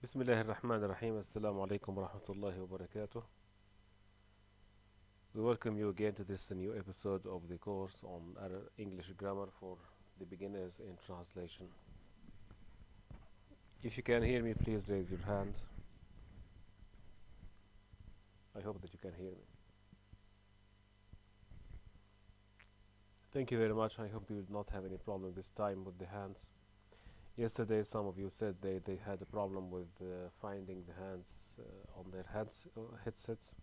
بسم الله الرحمن الرحيم. السلام عليكم ورحمة الله وبركاته. We welcome you again to this new episode of the course on English grammar for the beginners in translation. If you can hear me, please raise your hand. I hope that you can hear me. Thank you very much. I hope you will not have any problem this time with the hands. Yesterday some of you said they had a problem with finding the hands on their headsets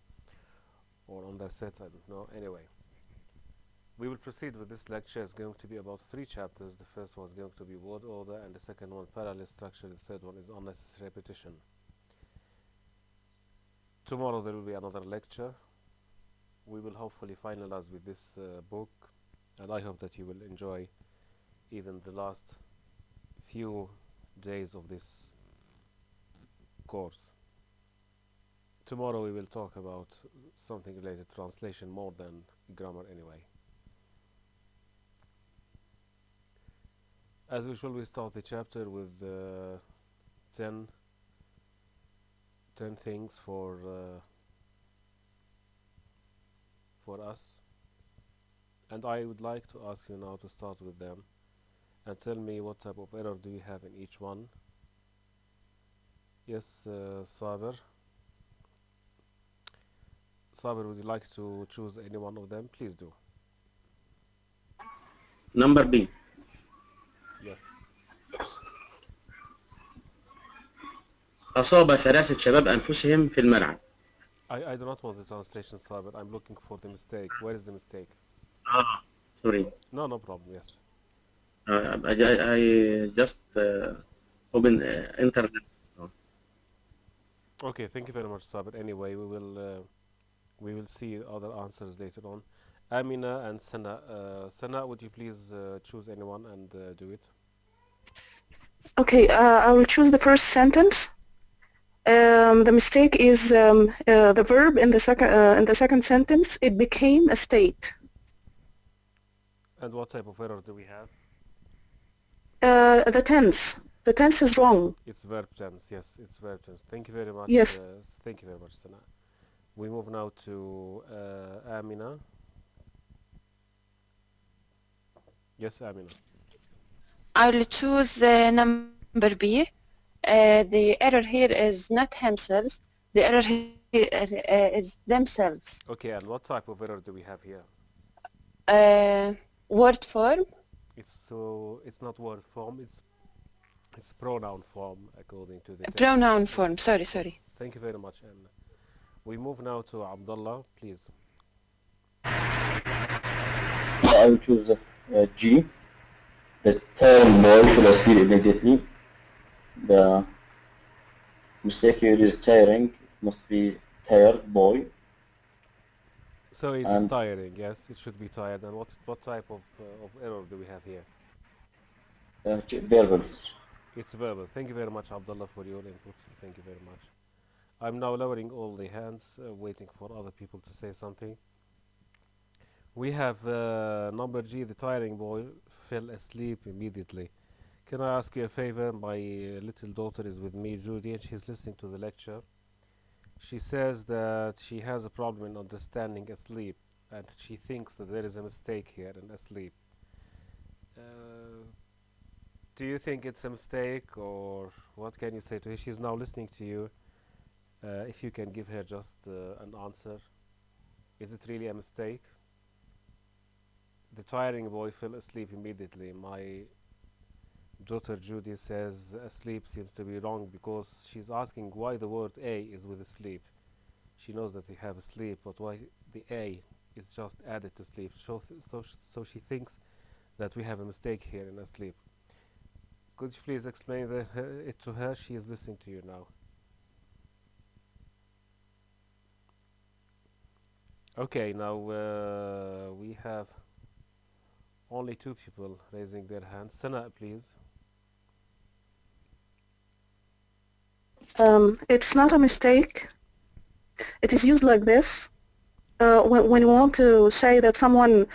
or on their sets, I don't know. Anyway, we will proceed with this lecture. It's going to be about 3 chapters. The first one is going to be word order, and the second one parallel structure. The third one is unnecessary repetition. Tomorrow there will be another lecture. We will hopefully finalize with this book, and I hope that you will enjoy even the last few days of this course. Tomorrow we will talk about something related to translation more than grammar anyway. As usual, we start the chapter with 10 things for us, and I would like to ask you now to start with them and tell me what type of error do you have in each one. Yes, Saber, would you like to choose any one of them? Please do. Number B. Yes. أصاب 3 شباب أنفسهم في الملعب. I do not want the translation, Saber. I'm looking for the mistake. Where is the mistake? Sorry. No problem. Yes. I just open internet. Okay, thank you very much, Saber. Anyway, we will see other answers later on. Amina and Sana. Sana, would you please choose anyone and do it? Okay, I will choose the first sentence. The mistake is the verb in the second sentence. It became a state. And what type of error do we have? The tense. The tense is wrong. It's verb tense. Yes, it's verb tense. Thank you very much. Yes. Thank you very much, Sana. We move now to Amina. Yes, Amina. I will choose number B. The error here is not himself. The error here is themselves. Okay, and what type of error do we have here? Word form. It's not word form. It's pronoun form according to the text. Pronoun form. Sorry. Thank you very much, Amina. We move now to Abdullah, please. I will choose G. The tired boy fell asleep immediately. The mistake here is tiring. It must be tired boy. So it's tiring, yes, it should be tired. And what type of error do we have here? Verbals. It's verbal. Thank you very much, Abdullah, for your input. Thank you very much. I'm now lowering all the hands, waiting for other people to say something. We have number G, the tiring boy fell asleep immediately. Can I ask you a favor? My little daughter is with me, Judy, and she's listening to the lecture. She says that she has a problem in understanding asleep, and she thinks that there is a mistake here in asleep. Do you think it's a mistake, or what can you say to her? She's now listening to you. If you can give her just an answer. Is it really a mistake? The tiring boy fell asleep immediately. My daughter Judy says asleep seems to be wrong because she's asking why the word a is with sleep. She knows that they have a sleep, but why the a is just added to sleep. So she thinks that we have a mistake here in asleep. Could you please explain it to her? She is listening to you now. Okay, now we have only 2 people raising their hands. Sana, please. It's not a mistake. It is used like this. When you want to say that someone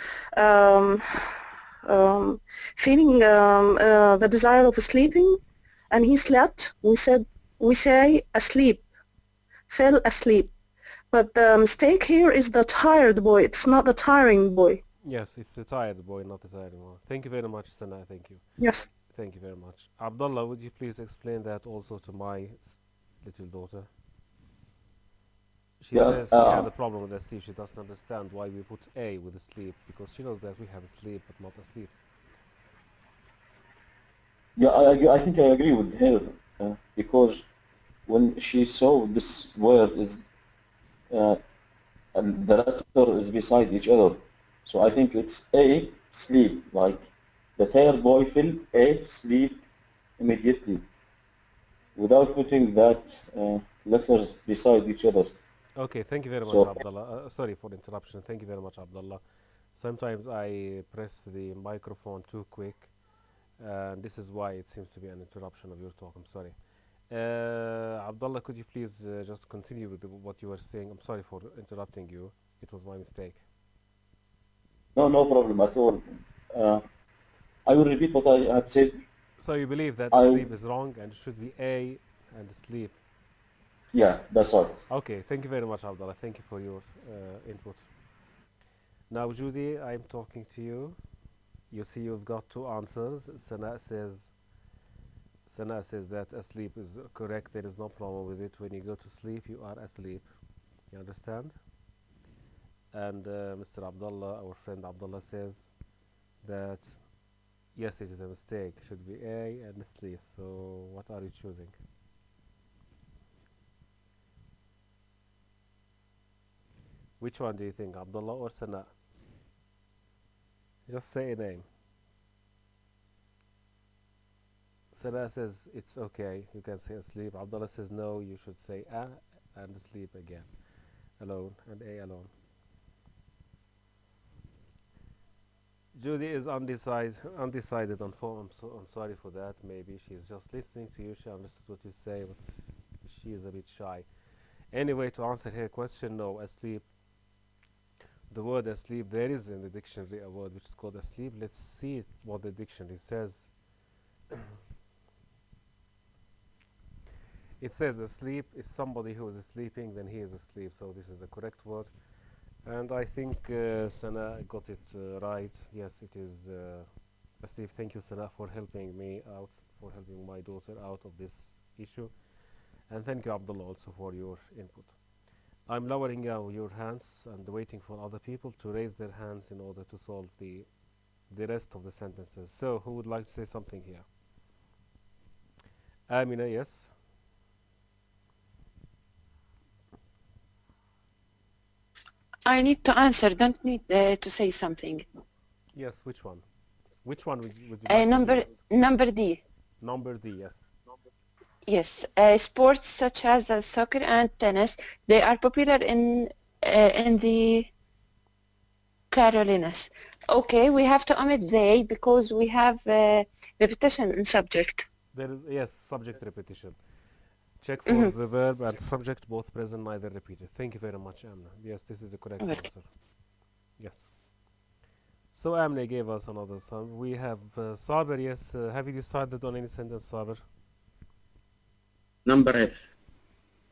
feeling the desire of sleeping and he slept, we said we say asleep, fell asleep. But the mistake here is the tired boy. It's not the tiring boy. Yes, it's the tired boy, not the tired one. Thank you very much, Sana. Thank you. Yes. Thank you very much. Abdullah, would you please explain that also to my little daughter? She Yeah, says she had a problem with the sleep. She doesn't understand why we put a with the sleep, because she knows that we have sleep but not asleep. Yeah, I think I agree with her because when she saw this word is and the letter is beside each other, so I think it's a sleep, like the tired boy fell asleep immediately without putting that letters beside each other. Okay, thank you very much, So Abdullah. Sorry for the interruption. Thank you very much, Abdullah. Sometimes I press the microphone too quick, and this is why it seems to be an interruption of your talk. I'm sorry. Abdullah, could you please just continue with what you were saying? I'm sorry for interrupting you. It was my mistake. no problem at all. I will repeat what I had said. So you believe that I sleep is wrong and it should be a and sleep. Yeah, that's all. Okay, thank you very much, Abdullah. Thank you for your input. Now, Judy, I'm talking to you. You see, you've got two answers. Sana says that asleep is correct. There is no problem with it. When you go to sleep, you are asleep. You understand? And Mr. Abdullah, our friend Abdullah, says that yes, it is a mistake. It should be a and sleep. So, what are you choosing? Which one do you think, Abdullah or Sana? Just say a name. Sana says it's okay, you can say asleep. Abdullah says no, you should say a and sleep again. Alone and a alone. Judy is undecided on phone. I'm sorry for that. Maybe she's just listening to you. She understood what you say, but she is a bit shy. Anyway, to answer her question, no, asleep. The word asleep, there is in the dictionary a word which is called asleep. Let's see what the dictionary says. It says asleep is somebody who is sleeping, then he is asleep. So this is the correct word. And I think Sana got it right. Yes, it is asleep. Thank you, Sana, for helping me out, for helping my daughter out of this issue. And thank you, Abdullah, also for your input. I'm lowering your hands and waiting for other people to raise their hands in order to solve the rest of the sentences. So, who would like to say something here? Amina, yes? I need to answer, don't need to say something. Yes, which one? Which one would you like to Number D. Number D, yes. Yes, sports such as soccer and tennis, they are popular in the Carolinas. Okay, we have to omit they because we have repetition in subject. There is, yes, subject repetition. Check for the verb and subject, both present, neither repeated. Thank you very much, Amna. Yes, this is the correct answer. Yes. So Amna gave us another sum. We have Saber, yes. Have you decided on any sentence, Saber? Number F.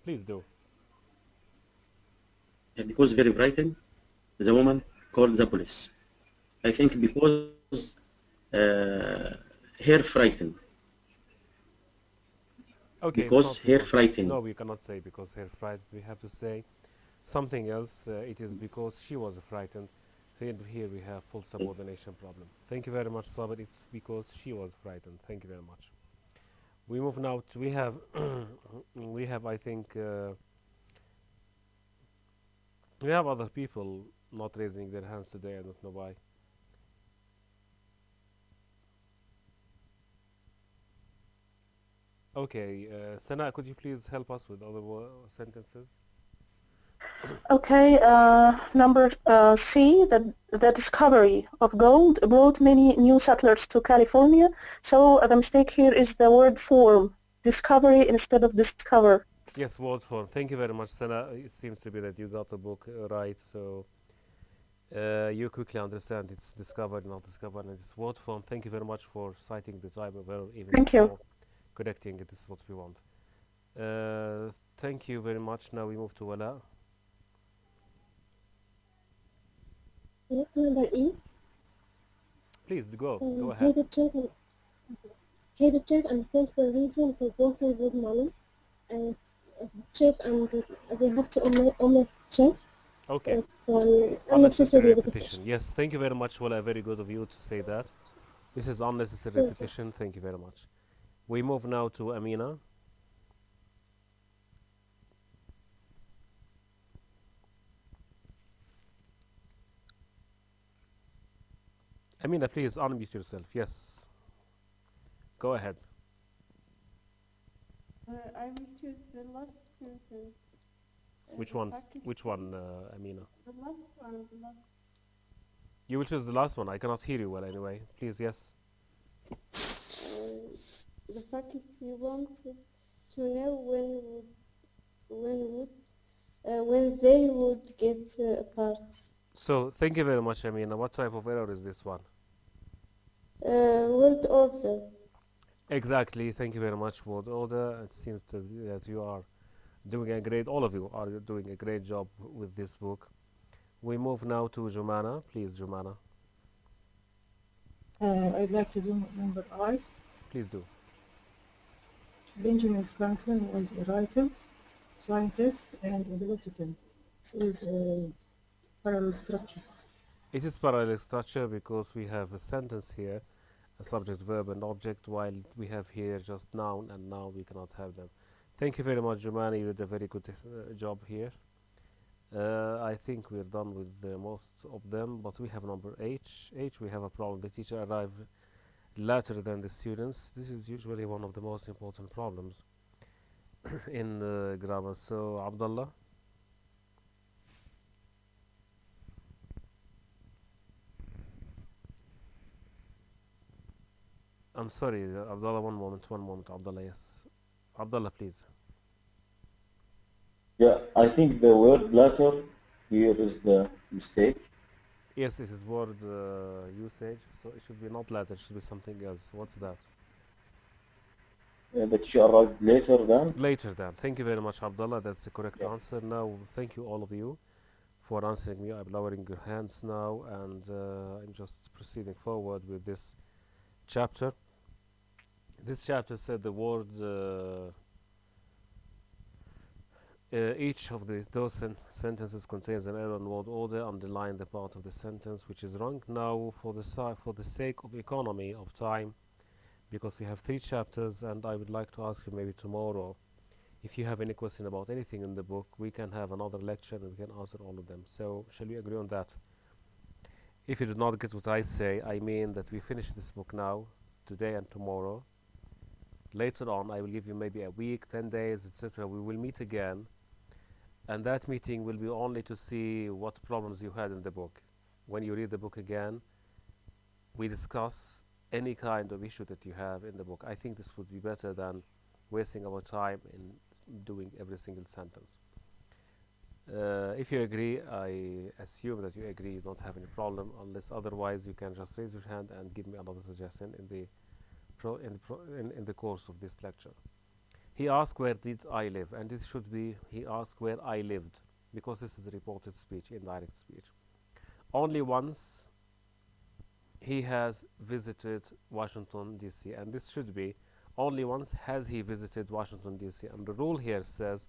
Please do. Because very frightened, the woman called the police. I think because her frightened. Okay, because her frightened. No, we cannot say because her frightened. We have to say something else. It is because she was frightened. Here we have full subordination problem. Thank you very much, Saber. It's because she was frightened. Thank you very much. We move now to, we have I think we have other people not raising their hands today. I don't know why. Okay, Sana, could you please help us with other sentences? Okay, number C, the discovery of gold brought many new settlers to California. So the mistake here is the word form, discovery instead of discover. Yes, word form. Thank you very much, Sana. It seems to be that you got the book right, so you quickly understand it's discovered, not discovered, and it's word form. Thank you very much for citing the type of error even Thank you. correcting it. This is what we want. Thank you very much. Now we move to Wala. Number E. Please go He ahead. the check and he the check and principal reason for working with money. Check and they have to omit check. Okay. Unnecessary Unnecessary repetition. repetition. Yes, thank you very much, Wala. Very good of you to say that. This is unnecessary Thank you. repetition. Thank you very much. We move now to Amina. Amina, please unmute yourself. Yes. Go ahead. I will choose the last sentence. Which the one, Amina? The last one, the last. You will choose the last one. I cannot hear you well anyway. Please, yes. The faculty wanted to know when they would get apart. So, thank you very much, Amina. What type of error is this one? Word order. Exactly. Thank you very much, word order. It seems that you are doing a great, all of you are doing a great job with this book. We move now to Jumana. Please, Jumana. I'd like to do number I. Please do. Benjamin Franklin was a writer, scientist, and a politician. This is a parallel structure. It is parallel structure because we have a sentence here, a subject, verb, and object, while we have here just noun, and now we cannot have them. Thank you very much, Jumana. You did a very good job here. I think we're done with most of them, but we have number H. We have a problem. The teacher arrived later than the students. This is usually one of the most important problems in grammar. So, Abdullah. I'm sorry, Abdullah, one moment, Abdullah, yes. Abdullah, please. Yeah, I think the word latter here is the mistake. Yes, this is word usage, so it should be not later, it should be something else. What's that? The teacher arrived later than. Later than. Thank you very much, Abdullah. That's the correct Yeah. answer. Now, thank you all of you for answering me. I'm lowering your hands now, and I'm just proceeding forward with this chapter. This chapter said the word, each of those sentences contains an error in word order. Underline the part of the sentence which is wrong. Now, for the sake of economy of time, because we have 3 chapters, and I would like to ask you maybe tomorrow, if you have any question about anything in the book, we can have another lecture and we can answer all of them. So, shall we agree on that? If you do not get what I say, I mean that we finish this book now, today and tomorrow. Later on, I will give you maybe a week, 10 days, etc. We will meet again, and that meeting will be only to see what problems you had in the book. When you read the book again, we discuss any kind of issue that you have in the book. I think this would be better than wasting our time in doing every single sentence. If you agree, I assume that you agree, you don't have any problem. Unless otherwise, you can just raise your hand and give me another suggestion in the course of this lecture. He asked, where did I live? And this should be, he asked where I lived, because this is reported speech, indirect speech. Only once he has visited Washington, D.C., and this should be only once has he visited Washington, D.C. And the rule here says,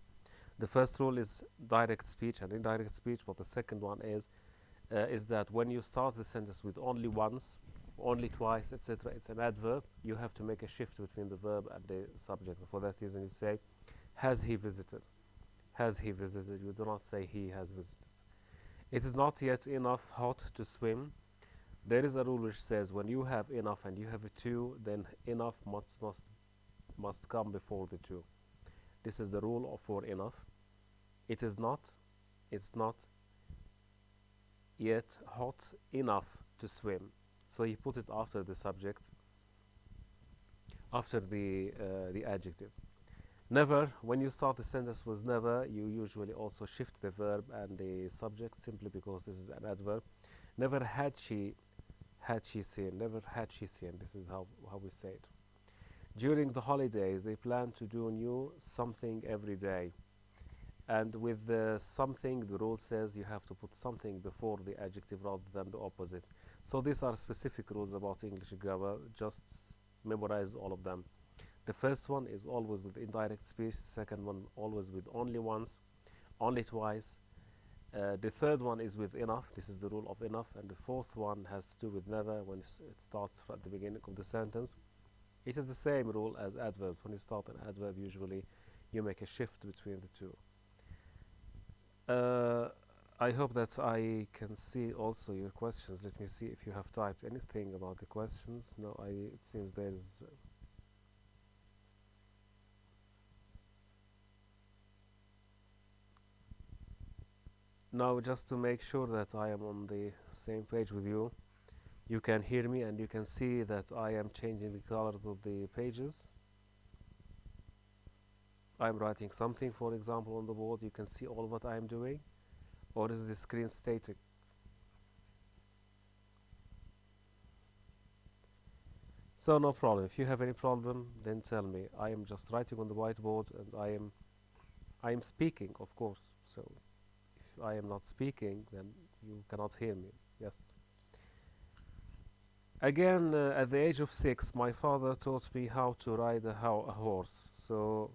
the first rule is direct speech and indirect speech, but the second one is that when you start the sentence with only once, only twice, etc., it's an adverb. You have to make a shift between the verb and the subject. For that reason, you say, has he visited? Has he visited? You do not say he has visited. It is not yet enough hot to swim. There is a rule which says when you have enough and you have a two, then enough must come before the two. This is the rule for enough. It's not yet hot enough to swim. So you put it after the subject, after the adjective. Never, when you start the sentence with never, you usually also shift the verb and the subject simply because this is an adverb. Never had she seen, never had she seen. This is how we say it. During the holidays, they plan to do new something every day. And with the something, the rule says you have to put something before the adjective rather than the opposite. So these are specific rules about English grammar. Just memorize all of them. The first one is always with indirect speech. The second one always with only once, only twice. The third one is with enough. This is the rule of enough. And the fourth one has to do with never when it starts at the beginning of the sentence. It is the same rule as adverbs. When you start an adverb, usually you make a shift between the two. I hope that I can see also your questions. Let me see if you have typed anything about the questions. No, it seems there's... Now, just to make sure that I am on the same page with you, you can hear me and you can see that I am changing the colors of the pages. I'm writing something, for example, on the board. You can see all what I am doing. Or is the screen static? So no problem. If you have any problem, then tell me. I am just writing on the whiteboard and I am speaking, of course. So if I am not speaking, then you cannot hear me. Yes. Again, at the age of 6, my father taught me how to ride a horse. So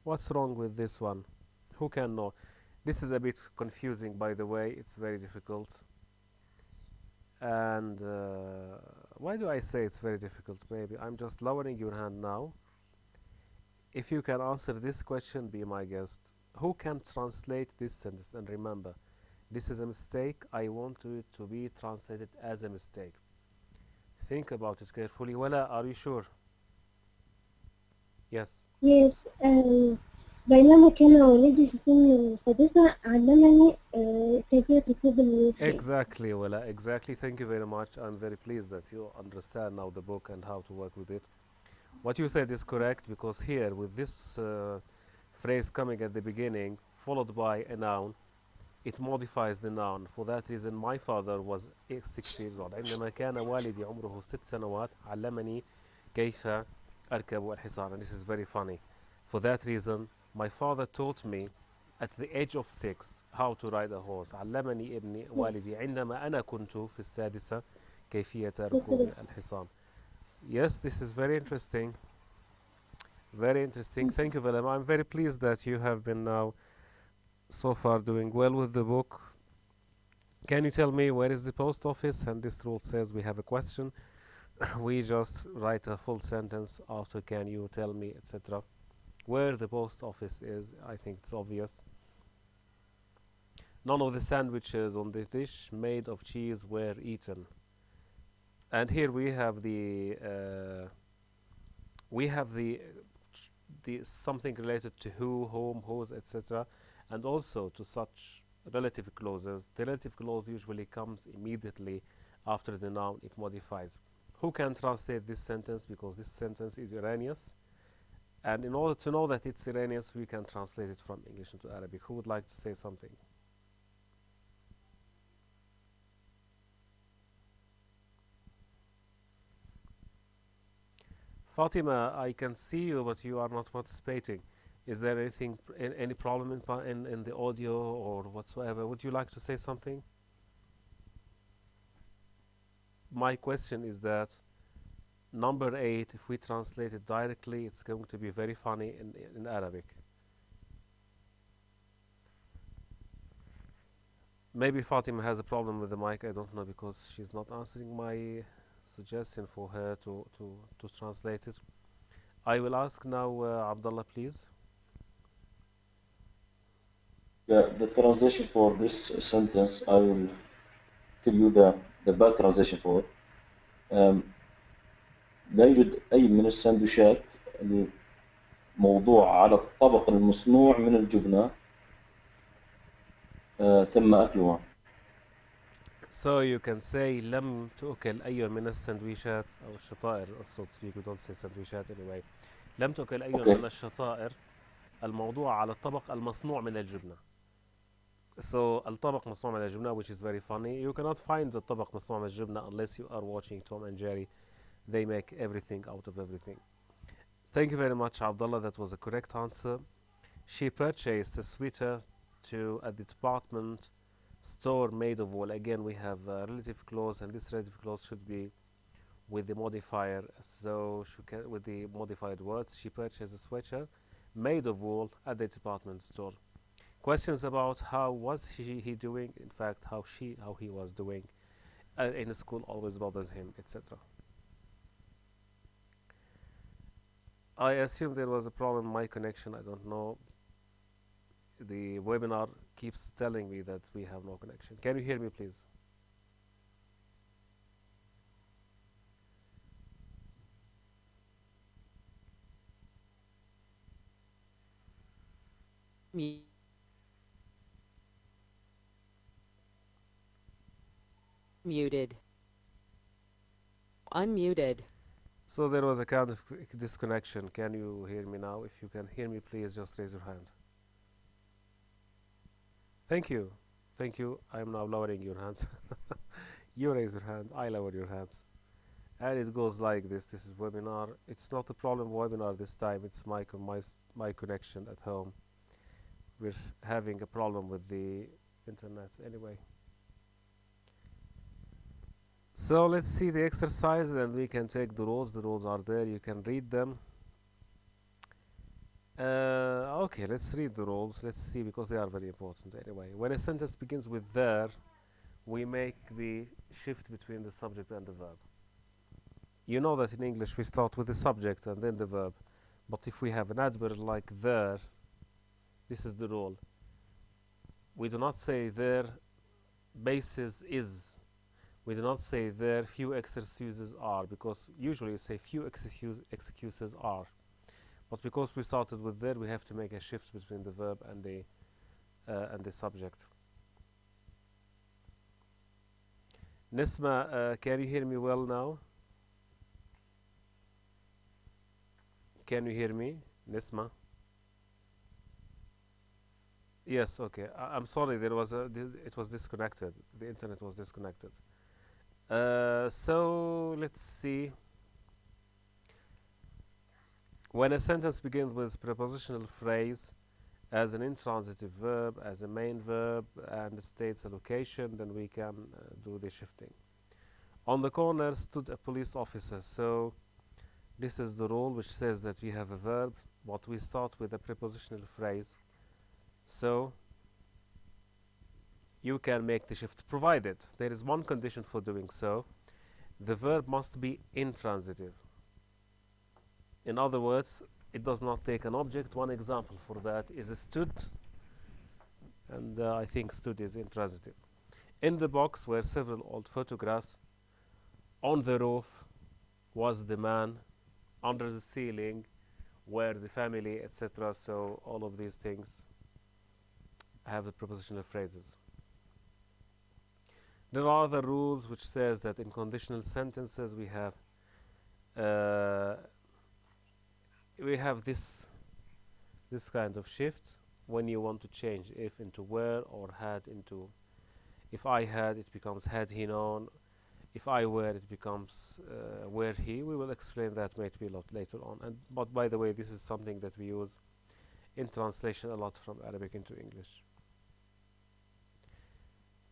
what's wrong with this one? Who can know? This is a bit confusing, by the way. It's very difficult. And why do I say it's very difficult? Maybe I'm just lowering your hand now. If you can answer this question, be my guest. Who can translate this sentence? And remember, this is a mistake. I want it to be translated as a mistake. Think about it carefully. Wala, are you sure? Yes. Yes. بينما كان والدي في سن السادسة علمني كيفية ركوب الخيل. Exactly, Wala, exactly. Thank you very much. I'm very pleased that you understand now the book and how to work with it. What you said is correct, because here with this phrase coming at the beginning followed by a noun, it modifies the noun. For that reason, my father was 6 years old. عندما كان والدي عمره 6 سنوات علمني كيف أركب الحصان. And this is very funny. For that reason, my father taught me at the age of 6 how to ride a horse. علمني ابني والدي عندما أنا كنت في السادسة كيفية ركوب الحصان. Yes, this is very interesting. Very interesting. Thank you, Velema. I'm very pleased that you have been now so far doing well with the book. Can you tell me where is the post office? And this rule says we have a question. We just write a full sentence after can you tell me, etc. Where the post office is, I think it's obvious. None of the sandwiches on the dish made of cheese were eaten. And here we have the something related to who, whom, whose, etc. And also to such relative clauses. The relative clause usually comes immediately after the noun. It modifies. Who can translate this sentence? Because this sentence is erroneous. And in order to know that it's erroneous, we can translate it from English into Arabic. Who would like to say something? Fatima, I can see you, but you are not participating. Is there anything, any problem in the audio or whatsoever? Would you like to say something? My question is that number 8, if we translate it directly, it's going to be very funny in Arabic. Maybe Fatima has a problem with the mic, I don't know, because she's not answering my suggestion for her to translate it. I will ask now Abdullah, please. Yeah, the translation for this sentence, I will tell you the bad translation for it. لا يوجد أي من السندويشات الموضوع على الطبق المصنوع من الجبنة تم أكلها. So you can say لم تؤكل أي من السندويشات أو الشطائر, so to speak. We don't say سندويشات anyway. لم تؤكل أي من الشطائر الموضوع على الطبق المصنوع من الجبنة. So الطبق مصنوع من الجبنة, which is very funny. You cannot find the طبق مصنوع من الجبنة unless you are watching Tom and Jerry. they make everything out of everything. Thank you very much, Abdullah. That was a correct answer. She purchased a sweater at the department store made of wool. Again, we have relative clause, and this relative clause should be with the modifier. So with the modified words, she purchased a sweater made of wool at the department store. Questions about how was he doing? In fact, how he was doing in school always bothered him, etc. I assume there was a problem in my connection. I don't know. The webinar keeps telling me that we have no connection. Can you hear me, please? Muted. Unmuted. So there was a kind of disconnection. Can you hear me now? If you can hear me, please just raise your hand. Thank you. Thank you. I am now lowering your hands. You raise your hand, I lower your hands. And it goes like this. This is webinar. It's not a problem webinar this time. It's my connection at home. We're having a problem with the internet anyway. So let's see the exercise and we can take the rules. The rules are there. You can read them. Okay, let's read the rules. Let's see, because they are very important anyway. When a sentence begins with there, we make the shift between the subject and the verb. You know that in English we start with the subject and then the verb. But if we have an adverb like there, this is the rule. We do not say there basis is. We do not say there few excuses are, because usually you say few excuses are. But because we started with there, we have to make a shift between the verb and the subject. Nisma, can you hear me well now? Can you hear me, Nisma? Yes, okay. I'm sorry, it was disconnected. The internet was disconnected. So let's see. When a sentence begins with prepositional phrase as an intransitive verb, as a main verb, and states a location, then we can do the shifting. On the corner stood a police officer. So this is the rule which says that we have a verb, but we start with a prepositional phrase. So you can make the shift, provided there is one condition for doing so. The verb must be intransitive. In other words, it does not take an object. One example for that is a stood, and I think stood is intransitive. In the box were several old photographs. On the roof was the man. Under the ceiling were the family, etc. So all of these things have the prepositional phrases. There are other rules which says that in conditional sentences we have this kind of shift when you want to change if into were or had into. If I had, it becomes had he known. If I were, it becomes were he. We will explain that maybe a lot later on. But by the way, this is something that we use in translation a lot from Arabic into English.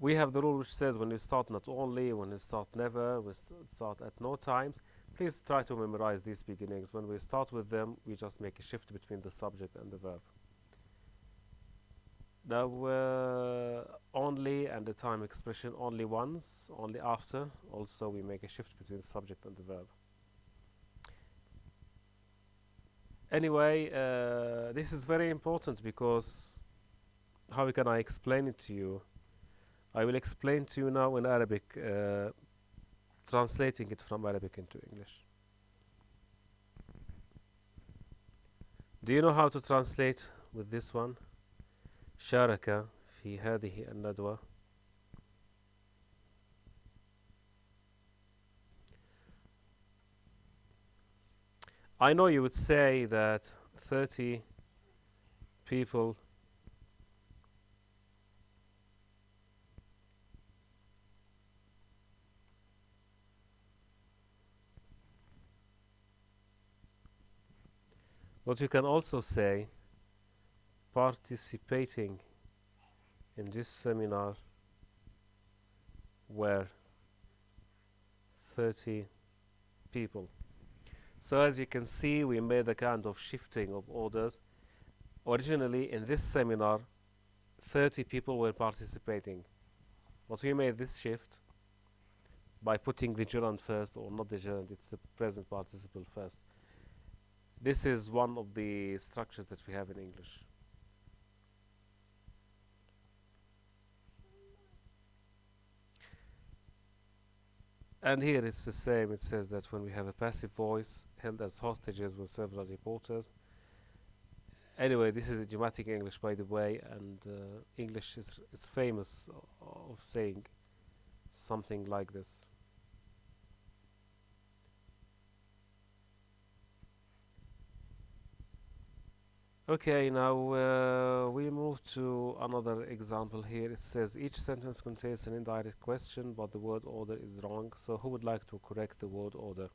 We have the rule which says when we start not only, when we start never, we start at no times. Please try to memorize these beginnings. When we start with them, we just make a shift between the subject and the verb. Now, only and the time expression only once, only after. Also, we make a shift between the subject and the verb. Anyway, this is very important because how can I explain it to you? I will explain to you now in Arabic, translating it from Arabic into English. Do you know how to translate with this one? شارك في هذه الندوة. I know you would say that 30 people But you can also say participating in this seminar were 30 people. So as you can see, we made a kind of shifting of orders. Originally in this seminar 30 people were participating, but we made this shift by putting the gerund first, or not the gerund, it's the present participle first. This is one of the structures that we have in English. And here it's the same. It says that when we have a passive voice held as hostages with several reporters. Anyway, this is idiomatic English, by the way, and English is famous of saying something like this. Okay, now we move to another example here. It says each sentence contains an indirect question, but the word order is wrong. So who would like to correct the word order?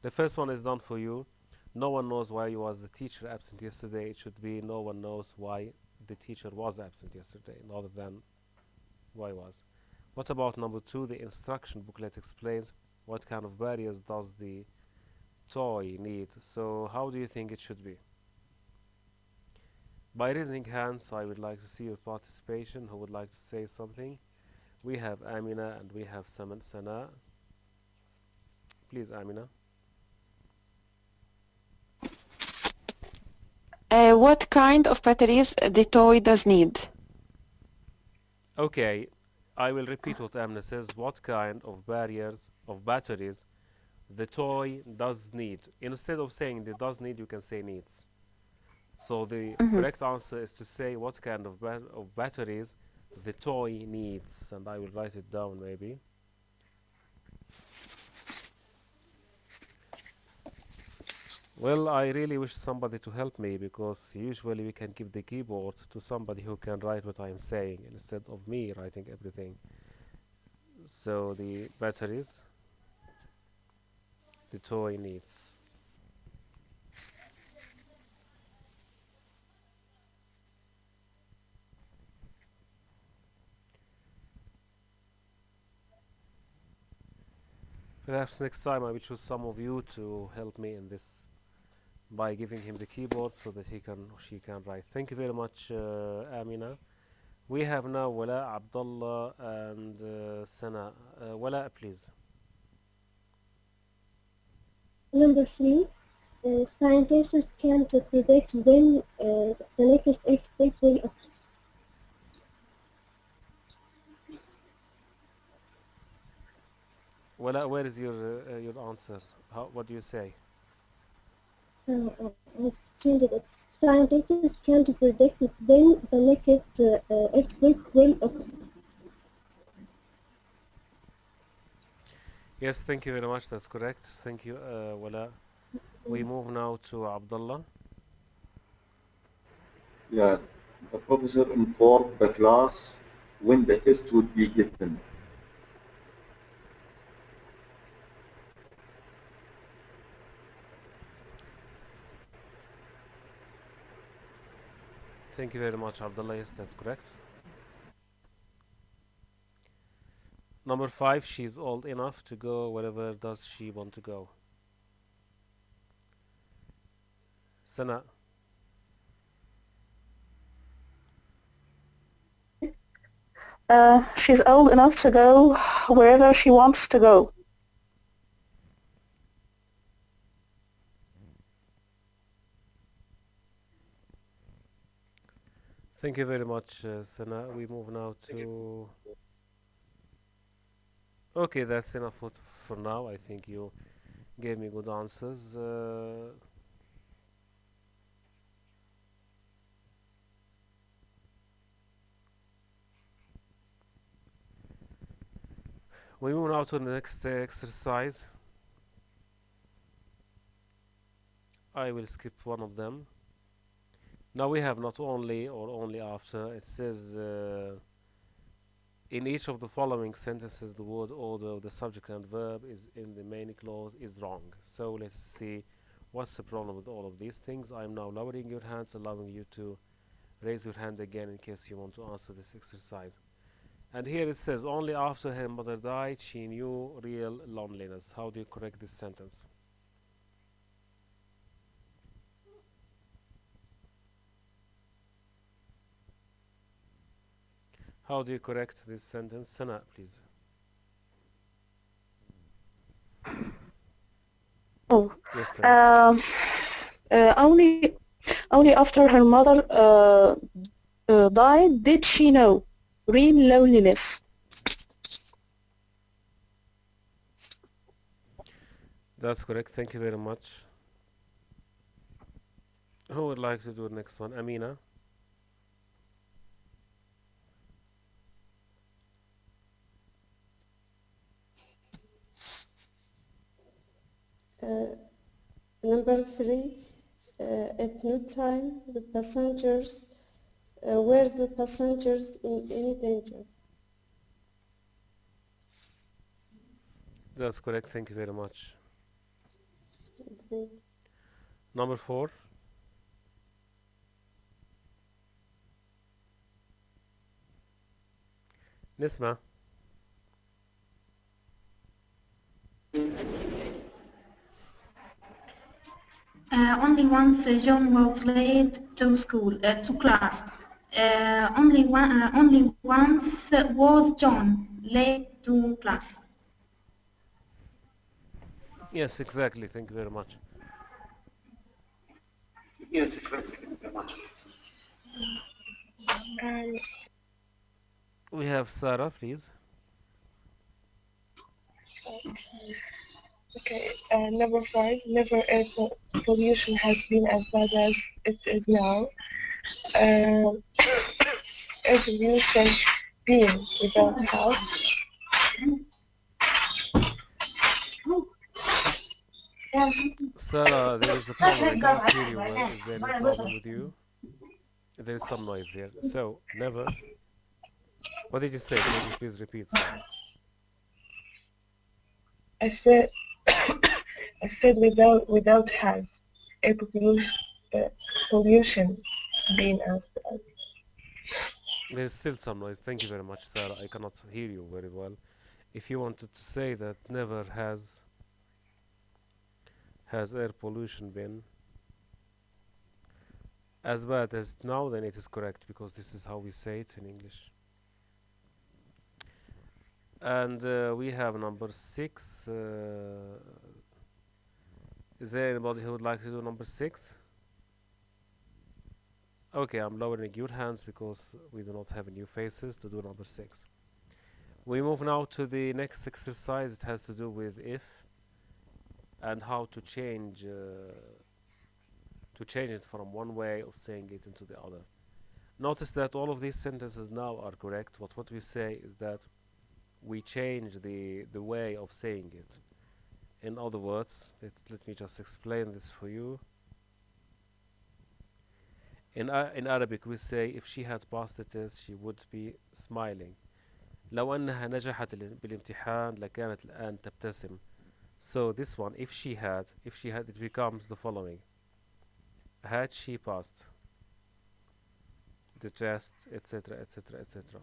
The first one is done for you. No one knows why was the teacher absent yesterday. It should be no one knows why the teacher was absent yesterday, rather than why was. What about number 2? The instruction booklet explains what kind of barriers does the toy need. So how do you think it should be? By raising hands, I would like to see your participation. Who would like to say something? We have Amina and we have Sana. Please, Amina. What kind of batteries the toy does need? Okay, I will repeat what Amina says. What kind of batteries the toy does need? Instead of saying the does need, you can say needs. So the correct answer is to say what kind of batteries the toy needs, and I will write it down maybe. Well, I really wish somebody to help me, because usually we can give the keyboard to somebody who can write what I'm saying instead of me writing everything. So the batteries the toy needs. Perhaps next time I will choose some of you to help me in this by giving him the keyboard so that he can or she can write. Thank you very much, Amina. We have now Wala, Abdullah, and Sana. Wala, please. Number 3, scientists can't predict when the next earthquake will occur. Wala, where is your answer? What do you say? I've changed it. Scientists can't predict when the next earthquake will occur. Yes, thank you very much. That's correct. Thank you, Wala. We move now to Abdullah. Yeah, the professor informed the class when the test would be given. Thank you very much, Abdullah. Yes, that's correct. Number 5, she's old enough to go wherever does she want to go. Sana. She's old enough to go wherever she wants to go. Thank you very much, Sana. We move now to... Okay, that's enough for now. I think you gave me good answers. We move now to the next exercise. I will skip one of them. Now we have not only or only after. It says in each of the following sentences the word order of the subject and verb is in the main clause is wrong. So let's see What's the problem with all of these things? I'm now lowering your hands, allowing you to raise your hand again in case you want to answer this exercise. And here it says, only after her mother died she knew real loneliness. How do you correct this sentence? How do you correct this sentence? Sana, please. Oh, Yes, Sana. only after her mother died did she know real loneliness. That's correct. Thank you very much. Who would like to do the next one? Amina? Number 3, at no time the passengers were the passengers in any danger. That's correct. Thank you very much. Okay. Number 4. Nisma? Only once John was late to school, to class. Only once was John late to class. Yes, exactly. Thank you very much. Yes, exactly. Thank you very much. We have Sarah, please. Okay, number 5, never air pollution has been as bad as it is now. Air pollution being without house. Sarah, there is a problem. I cannot hear you well. Is there any problem with you? There is some noise here. So, never. What did you say? Can you please repeat, Sarah? I said without has air pollution being as bad. There is still some noise. Thank you very much, Sarah. I cannot hear you very well. If you wanted to say that never has air pollution been as bad as now, then it is correct, because this is how we say it in English. And we have number 6. Is there anybody who would like to do number 6? Okay, I'm lowering your hands because we do not have new faces to do number 6. We move now to the next exercise. It has to do with if and how to change it from one way of saying it into the other. Notice that all of these sentences now are correct, but what we say is that we change the way of saying it. In other words, let me just explain this for you. In Arabic we say if she had passed the test she would be smiling. لو أنها نجحت بالامتحان لكانت الآن تبتسم. So this one, if she had, it becomes the following: had she passed the test, etc., etc., etc.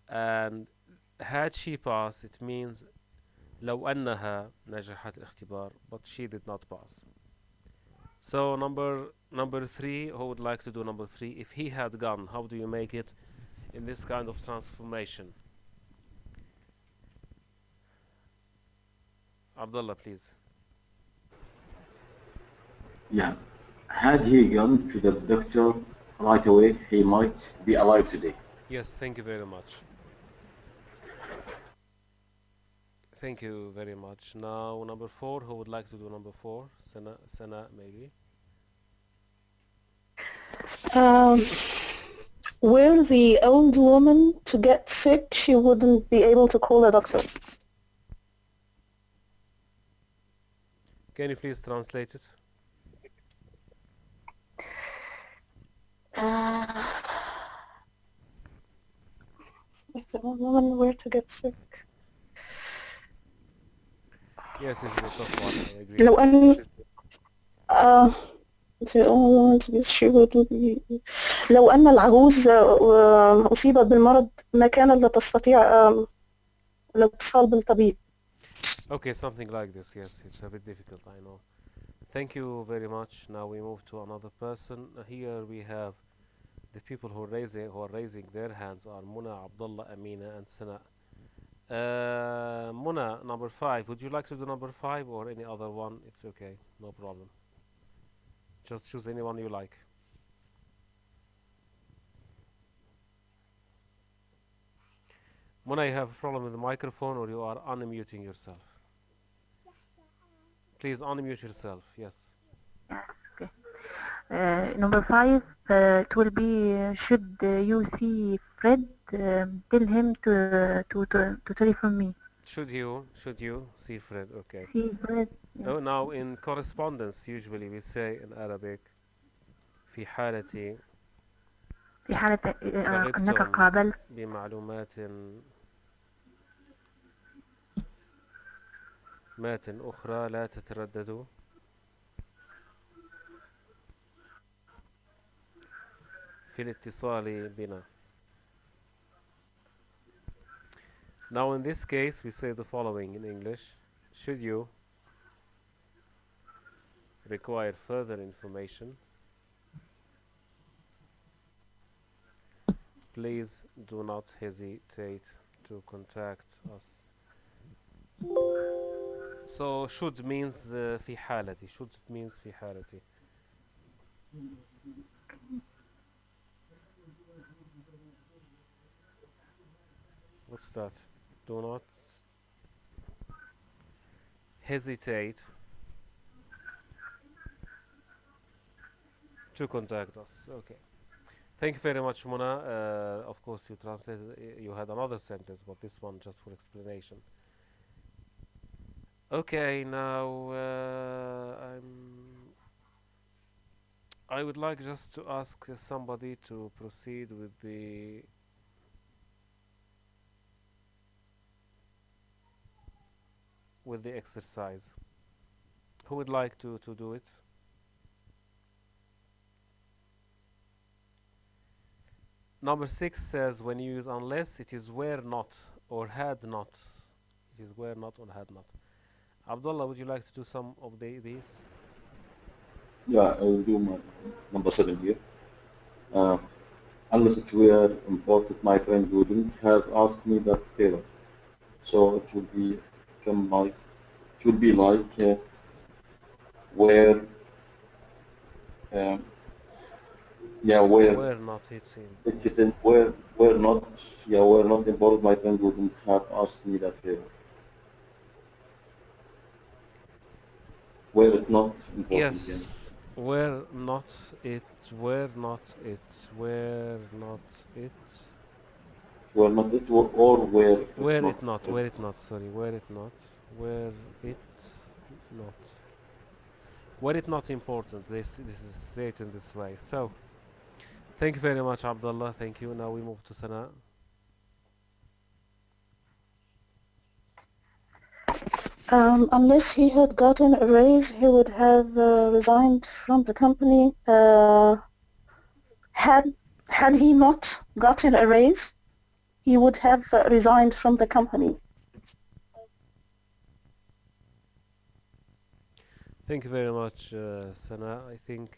And had she passed, it means لو أنها نجحت الاختبار, but she did not pass. So number 3, who would like to do number 3? If he had gone, how do you make it in this kind of transformation? Abdullah, please. Yeah. Had he gone to the doctor right away, he might be alive today. Yes, thank you very much. Thank you very much. Now number 4, who would like to do number 4? Sana maybe. Were the old woman to get sick, she wouldn't be able to call a doctor. Can you please translate it? If the old woman were to get sick. Yes, this is a tough one. I agree. لو أن the only one to be she would be لو أن العجوز أصيبت بالمرض ما كان لا تستطيع الاتصال بالطبيب. Okay, something like this. Yes, it's a bit difficult, I know. Thank you very much. Now we move to another person. Here we have the people who are raising their hands are Muna, Abdullah, Amina, and Sana. Muna, number 5. Would you like to do number 5 or any other one? It's okay, no problem. Just choose anyone you like. Muna, you have a problem with the microphone or you are unmuting yourself? Please unmute yourself, yes. Okay. Number 5, it will be should you see Fred, tell him to telephone me. Should you see Fred? Okay. See Fred. Yeah. Oh, now in correspondence usually we say in Arabic في حالة أنك قابلت بمعلومات أخرى لا تترددوا في الاتصال بنا. Now in this case we say the following in English. Should you require further information, please do not hesitate to contact us. So should means في حالتي. Should means في حالتي. What's that? Do not hesitate to contact us. Okay. Thank you very much, Mona. Of course, you translated. You had another sentence, but this one just for explanation. Okay, now I would like just to ask somebody to proceed with the exercise. Who would like to do it? Number 6 says when you use unless, it is were not or had not. It is were not or had not. Abdullah, would you like to do some of these? Yeah, I will do my number 7 here. Unless it were important, my friend wouldn't have asked me that favor. So it would be like where Were not, it seems. It isn't were not important, my friend wouldn't have asked me that favor. Were it not important? Yes. Were not it, were not it, were not it. Were not it or were it Were not? it not, were it not, sorry, were it not, were it not. Were it not important, this is say it in this way. So, thank you very much, Abdullah, thank you. Now we move to Sana. Unless he had gotten a raise, he would have resigned from the company. Had he not gotten a raise, he would have resigned from the company. Thank you very much, Sana. I think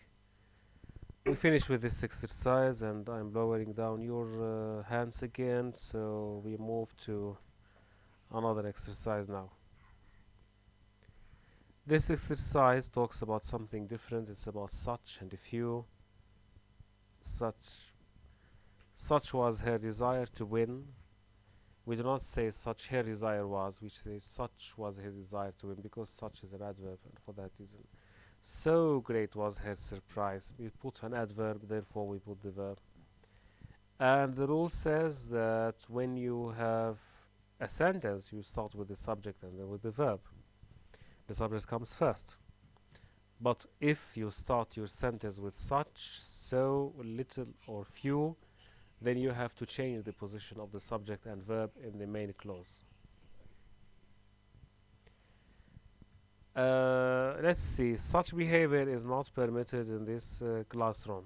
we finish with this exercise and I'm lowering down your hands again, so we move to another exercise now. This exercise talks about something different. It's about such and a few. Such was her desire to win. We do not say such her desire was, we say such was her desire to win, because such is an adverb, and for that reason. So great was her surprise. We put an adverb, therefore we put the verb. And the rule says that when you have a sentence, you start with the subject and then with the verb. The subject comes first. But if you start your sentence with such, so, little or few, then you have to change the position of the subject and verb in the main clause. let's see. Such behavior is not permitted in this classroom.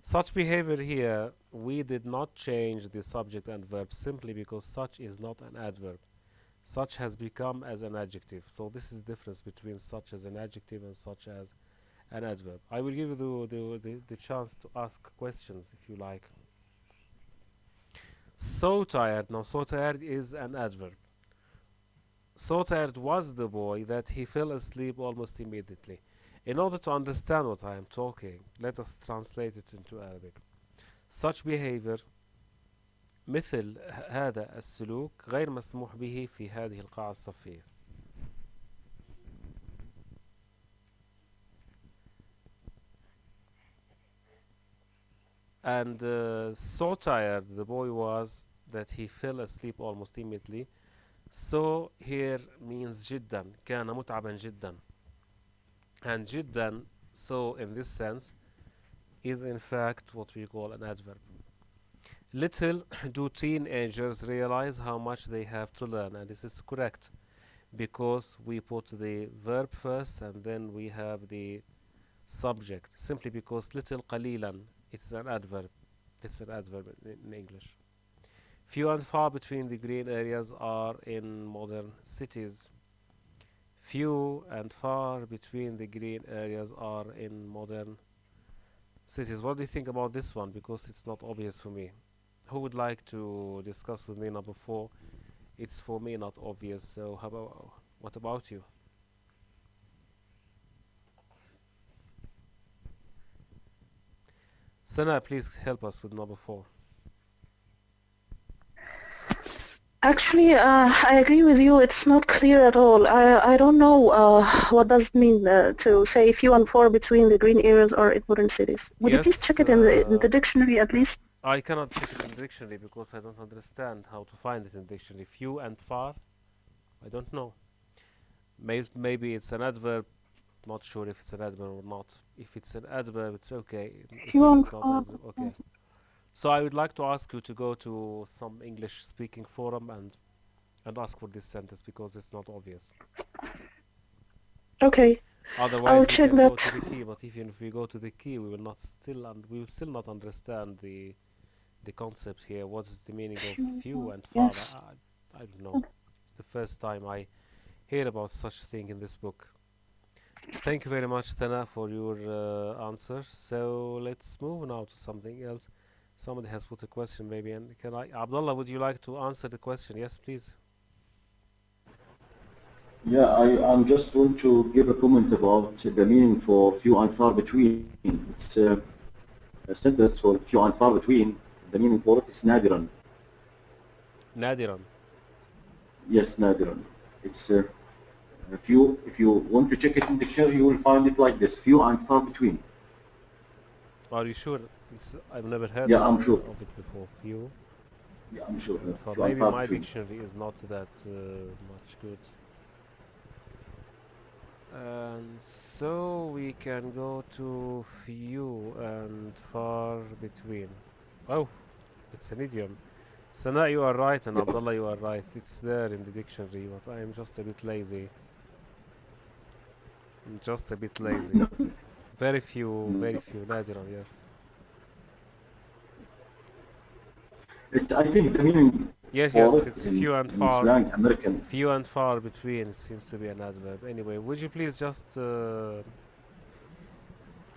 Such behavior here, we did not change the subject and verb simply because such is not an adverb. Such has become as an adjective. So this is the difference between such as an adjective and such as an adverb. I will give you the chance to ask questions if you like. So tired. Now, so tired is an adverb. So tired was the boy that he fell asleep almost immediately. In order to understand what I am talking, let us translate it into Arabic. Such behavior مثل هذا السلوك غير مسموح به في هذه القاعة الصفية. And so tired the boy was that he fell asleep almost immediately. So here means جدا. كان متعبا جدا. And جدا, so in this sense, is in fact what we call an adverb. Little do teenagers realize how much they have to learn, and this is correct because we put the verb first and then we have the subject, simply because little قليلا, it's an adverb. It's an adverb in English. Few and far between the green areas are in modern cities. Few and far between the green areas are in modern cities. What do you think about this one? Because it's not obvious for me. Who would like to discuss with me number 4? It's for me not obvious. So what about you? Sana, please help us with number 4. Actually, I agree with you. It's not clear at all. I don't know what does it mean to say few and far between the green areas or in modern cities. Would you please check it in the dictionary at least? I cannot check it in the dictionary because I don't understand how to find it in the dictionary. Few and far, I don't know. Maybe it's an adverb. Not sure if it's an adverb or not. If it's an adverb, it's okay. Few and far. Okay. So I would like to ask you to go to some English-speaking forum and ask for this sentence because it's not obvious. Okay. Otherwise, I'll we check can that. go to the key. But even if we go to the key, we will still not understand the concept here. What is the meaning of few and far? Yes. I don't know. It's the first time I hear about such a thing in this book. Thank you very much, Tana, for your answer. So let's move now to something else. Somebody has put a question maybe, and Abdullah, would you like to answer the question? Yes, please. Yeah, I'm just going to give a comment about the meaning for few and far between. It's a sentence for few and far between. The meaning for it is نادرا. نادرا. Yes, نادرا. It's if you want to check it in the dictionary, you will find it like this: few and far between. Are you sure? I've never heard I'm sure. of it before. Few. Yeah, I'm sure. Maybe my dictionary is not that much good. And so we can go to few and far between. Oh, it's an idiom. Sana, you are right, and Abdullah, you are right. It's there in the dictionary, but I am just a bit lazy. I'm just a bit lazy. Very few, نادرا, yes. I think the meaning. Yes, it's few and far. Slang, American. Few and far between. It seems to be an adverb. Anyway, would you please just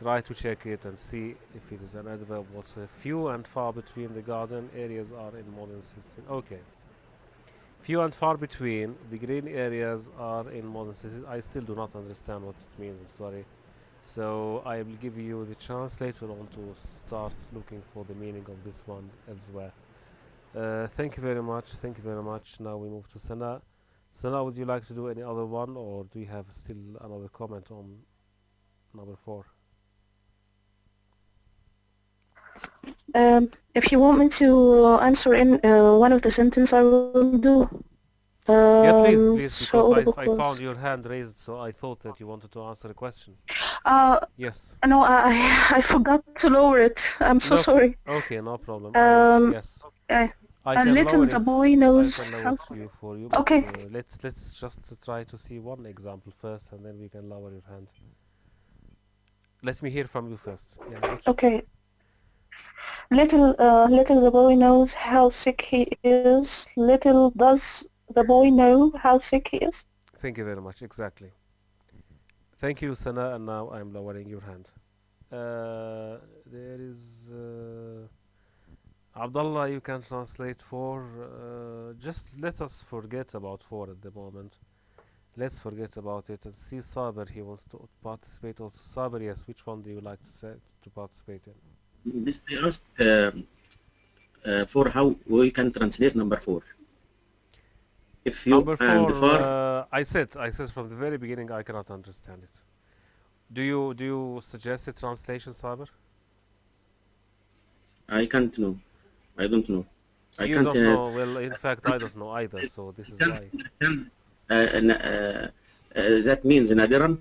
try to check it and see if it is an adverb? What's few and far between the garden areas are in modern cities. Okay. Few and far between the green areas are in modern cities. I still do not understand what it means. I'm sorry. So I will give you the chance later on to start looking for the meaning of this one elsewhere. Thank you very much. Thank you very much. Now we move to Sana. Sana, would you like to do any other one, or do you have still another comment on number 4? If you want me to answer in one of the sentences, I will do. Yeah, please, because I found your hand raised, so I thought that you wanted to answer a question. Yes. No, I forgot to lower it. I'm so sorry. Okay, no problem. Yes. I A can little lower the it. boy I knows can lower how. it for you, but Okay, let's just try to see one example first, and then we can lower your hand. Let me hear from you first. Yeah, which? okay. Little the boy knows how sick he is. Little does the boy know how sick he is. Thank you very much. Exactly. Thank you, Sana. And now I'm lowering your hand. There is Abdullah. You can translate for. Just let us forget about four at the moment. Let's forget about it and see Saber. He wants to participate also. Saber, yes. Which one do you like to participate in? This they asked for how we can translate number 4. If you Number and four. for I said from the very beginning I cannot understand it. Do you suggest a translation, Saber? I can't know. I don't know. I You can't. don't know. Well, in fact, I don't know either. So this is why. That means نادرا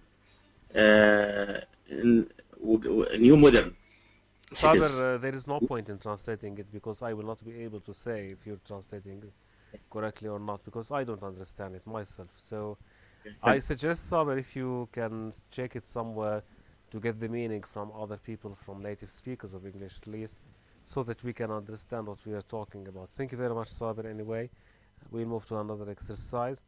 new modern Saber, cities. there is no point in translating it because I will not be able to say if you're translating it correctly or not because I don't understand it myself. So I suggest, Saber, if you can check it somewhere to get the meaning from other people, from native speakers of English at least, so that we can understand what we are talking about. Thank you very much, Saber. Anyway, we'll move to another exercise.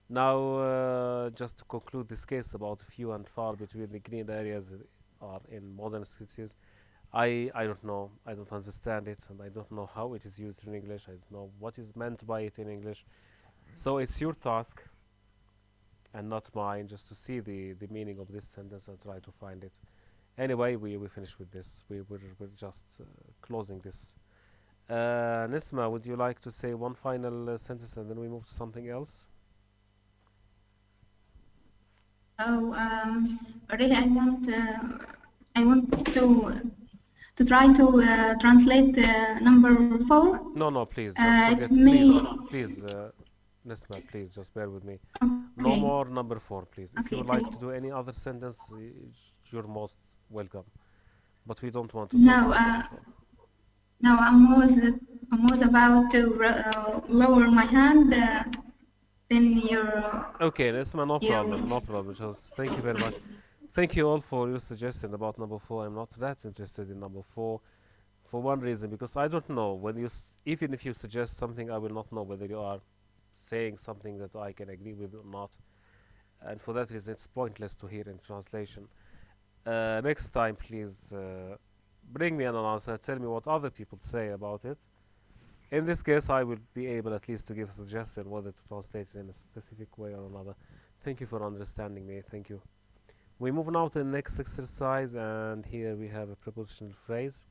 Now, just to conclude this case about few and far between the green areas are in modern cities. I don't know. I don't understand it, and I don't know how it is used in English. I don't know what is meant by it in English. So it's your task and not mine just to see the meaning of this sentence and try to find it. Anyway, we finish with this. We're just closing this. Nisma, would you like to say one final sentence and then we move to something else? Oh, really, I want to try to translate number 4. No, please, just It forget. may. Please, Nisma, please, just bear with me. No Okay. more number 4, please. If you Okay, would like thank to do any other sentence, you're most welcome. But we don't want to No, talk about number 4. No, I was about to lower my hand. Then you're. Okay, Nisma, no problem, You. no problem. Just thank you very much. Thank you all for your suggestion about number 4. I'm not that interested in number 4 for one reason, because I don't know when even if you suggest something, I will not know whether you are saying something that I can agree with or not, and for that reason it's pointless to hear in translation. Next time, please bring me an answer, tell me what other people say about it. In this case, I will be able at least to give a suggestion whether to translate it in a specific way or another. Thank you for understanding me. Thank you. We move now to the next exercise, and here we have a prepositional phrase.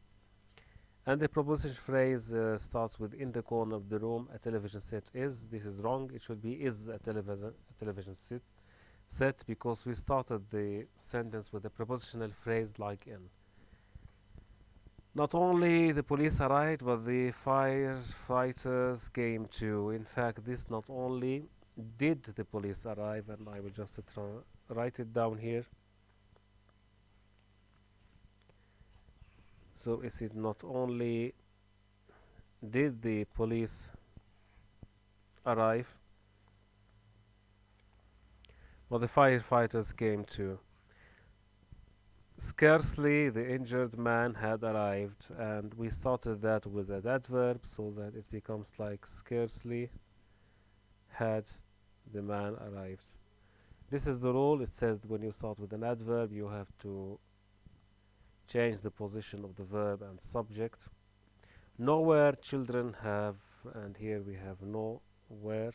And the preposition phrase starts with in the corner of the room a television set is. This is wrong. It should be is a television set because we started the sentence with a prepositional phrase like in. Not only the police arrived, but the firefighters came too. In fact, this not only did the police arrive, and I will just write it down here. So is it not only did the police arrive, but the firefighters came too. Scarcely the injured man had arrived, and we started that with an adverb so that it becomes like scarcely had the man arrived. This is the rule. It says when you start with an adverb, you have to change the position of the verb and subject. Nowhere children have, and here we have nowhere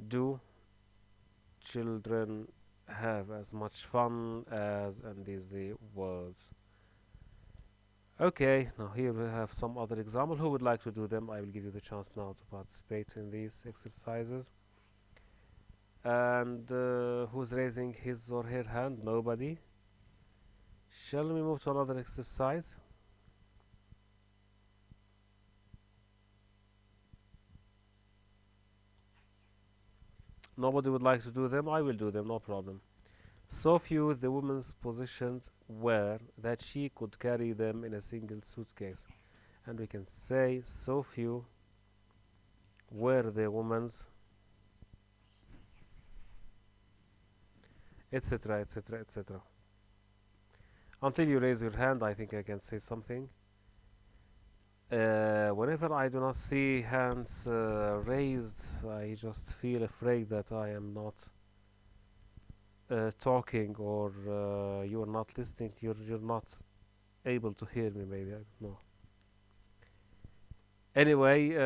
do children have as much fun as, and is the world. Okay, now here we have some other example. Who would like to do them? I will give you the chance now to participate in these exercises. And who's raising his or her hand? Nobody. Shall we move to another exercise? Nobody would like to do them? I will do them, no problem. So few the woman's possessions were that she could carry them in a single suitcase. and we can say so few were the women's, etc., etc., etc. Until you raise your hand, I think I can say something. Whenever I do not see hands raised, I just feel afraid that I am not talking, or you are not listening. You're not able to hear me. Maybe, I don't know. Anyway,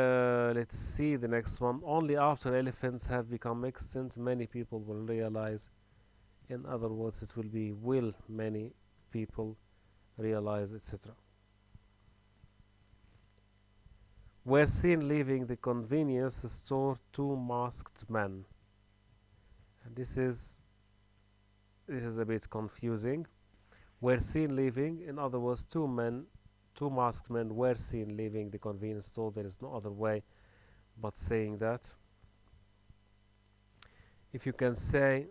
let's see the next one. Only after elephants have become extinct, many people will realize. In other words, it will be will many people realize, etc. Were seen leaving the convenience store two masked men. And this is a bit confusing. Were seen leaving, in other words, two masked men were seen leaving the convenience store. There is no other way but saying that. If you can say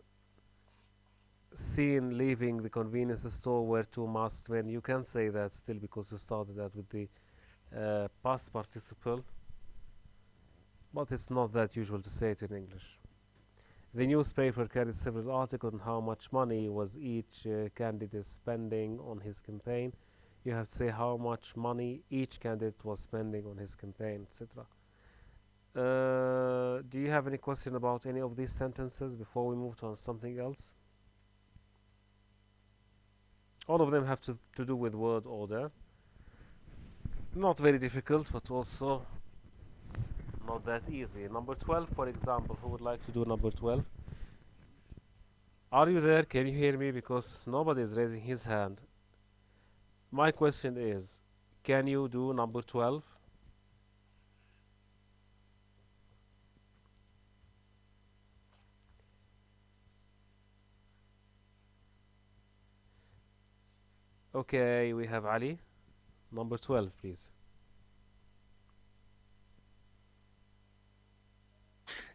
seen leaving the convenience store were two masked men, you can say that still, because you started that with the past participle, but it's not that usual to say it in English. The newspaper carried several articles on how much money was each candidate spending on his campaign. You have to say how much money each candidate was spending on his campaign, etc. Do you have any question about any of these sentences before we move on something else? All of them have to do with word order. Not very difficult, but also not that easy. Number 12, for example. Who would like to do number 12? Are you there? Can you hear me? Because nobody is raising his hand. My question is, can you do number 12? Okay, we have Ali. Number 12, please.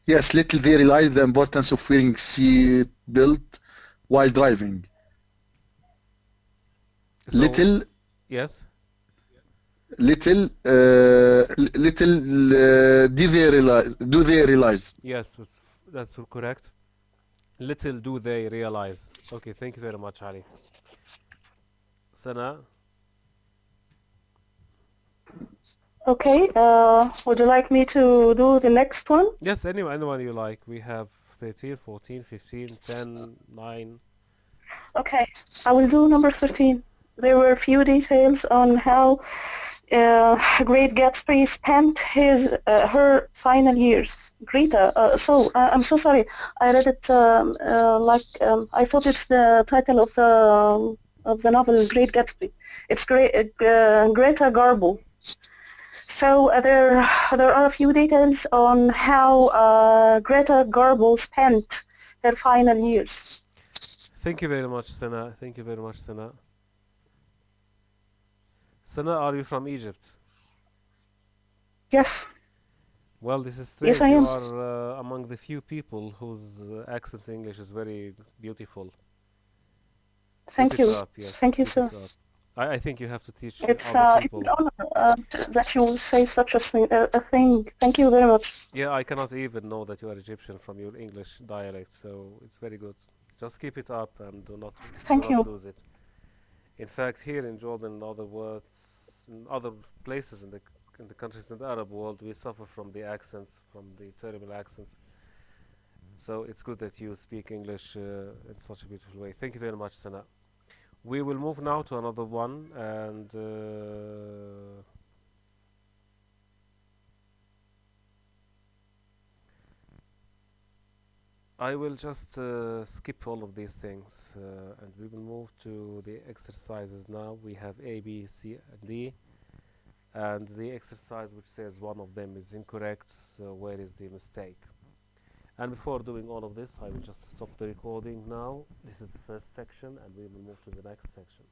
Yes, little they realize the importance of wearing seat belt while driving. So, Little yes. little do they realize? Yes, that's correct. Little do they realize. Okay, thank you very much, Ali. Sana. Okay, would you like me to do the next one? Yes, anyone you like. We have 13, 14, 15, 10, 9. Okay, I will do number 13. There were few details on how Great Gatsby spent her final years. Greta, I'm so sorry. I read it I thought it's the title of the novel Great Gatsby. It's Greta Garbo. So there are a few details on how Greta Garbo spent her final years. Thank you very much, Sana. Thank you very much, Sana. Sana, are you from Egypt? Yes. Well, this is strange. Yes, I am. You are among the few people whose accent English is very beautiful. Thank Keep it you. up, yes. Thank you, Keep sir. it up. I think you have to teach It's other an people. honor that you say such a thing. Thank you very much. Yeah, I cannot even know that you are Egyptian from your English dialect, so it's very good. Just keep it up and do not lose it. In fact, here in Jordan and other places in the countries in the Arab world, we suffer from the accents, from the terrible accents. So it's good that you speak English in such a beautiful way. Thank you very much, Sana. We will move now to another one, and I will just skip all of these things, and we will move to the exercises now. We have A, B, C, and D, and the exercise which says one of them is incorrect, so where is the mistake? And before doing all of this, I will just stop the recording now. This is the first section, and we will move to the next section.